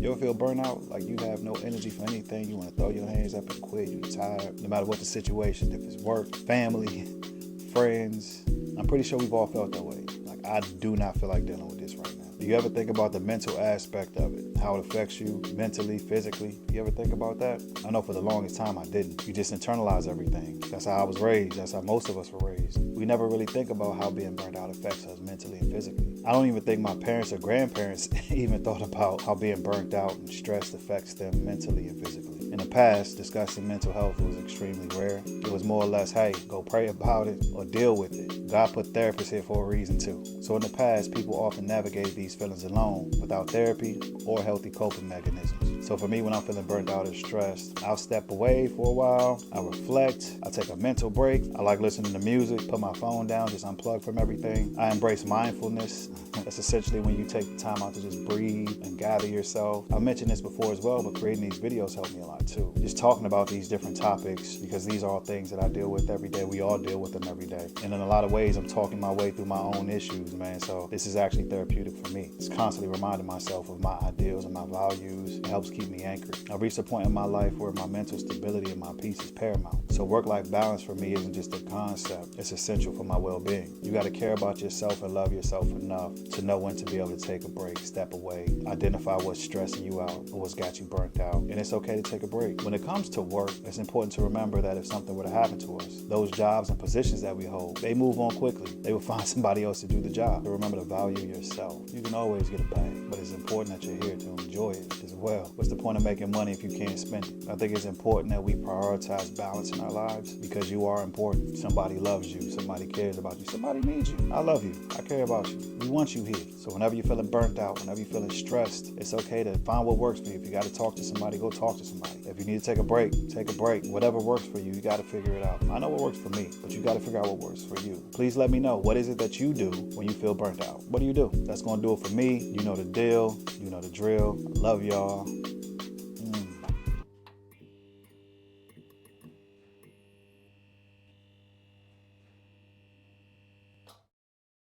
You ever feel burnout? Like you have no energy for anything. You want to throw your hands up and quit. You're tired, no matter what the situation. If it's work, family, friends. I'm pretty sure we've all felt that way. Like I do not feel like dealing with this right now. Do you ever think about the mental aspect of it? How it affects you mentally, physically? You ever think about that? I know for the longest time I didn't. You just internalize everything. That's how I was raised. That's how most of us were raised. We never really think about how being burnt out affects us mentally and physically. I don't even think my parents or grandparents even thought about how being burnt out and stressed affects them mentally and physically. In the past, discussing mental health was extremely rare. It was more or less, hey, go pray about it or deal with it. God put therapists here for a reason too. So in the past, people often navigated these feelings alone without therapy or healthy coping mechanisms. So for me, when I'm feeling burnt out or stressed, I'll step away for a while. I reflect. I take a mental break. I like listening to music, put my phone down, just unplug from everything. I embrace mindfulness. That's essentially when you take the time out to just breathe and gather yourself. I've mentioned this before as well, but creating these videos helped me a lot too. Just talking about these different topics because these are all things that I deal with every day. We all deal with them every day. And in a lot of ways, I'm talking my way through my own issues, man. So this is actually therapeutic for me. It's constantly reminding myself of my ideals and my values. It helps keep me anchored. I've reached a point in my life where my mental stability and my peace is paramount. So work-life balance for me isn't just a concept. It's essential for my well-being. You got to care about yourself and love yourself enough to know when to be able to take a break, step away, identify what's stressing you out or what's got you burnt out. And it's okay to take a break. When it comes to work, it's important to remember that if something were to happen to us, those jobs and positions that we hold, they move on quickly. They will find somebody else to do the job. So remember to value yourself. You can always get a pay, but it's important that you're here to enjoy it as well. What's the point of making money if you can't spend it? I think it's important that we prioritize balance in our lives because you are important. Somebody loves you. Somebody cares about you. Somebody needs you. I love you. I care about you. We want you here. So whenever you're feeling burnt out, whenever you're feeling stressed, it's okay to find what works for you. If you got to talk to somebody, go talk to somebody. If you need to take a break, take a break. Whatever works for you, you got to figure it out. I know what works for me, but you got to figure out what works for you. Please let me know. What is it that you do when you feel burnt out? What do you do? That's going to do it for me. You know the deal. You know the drill. I love y'all.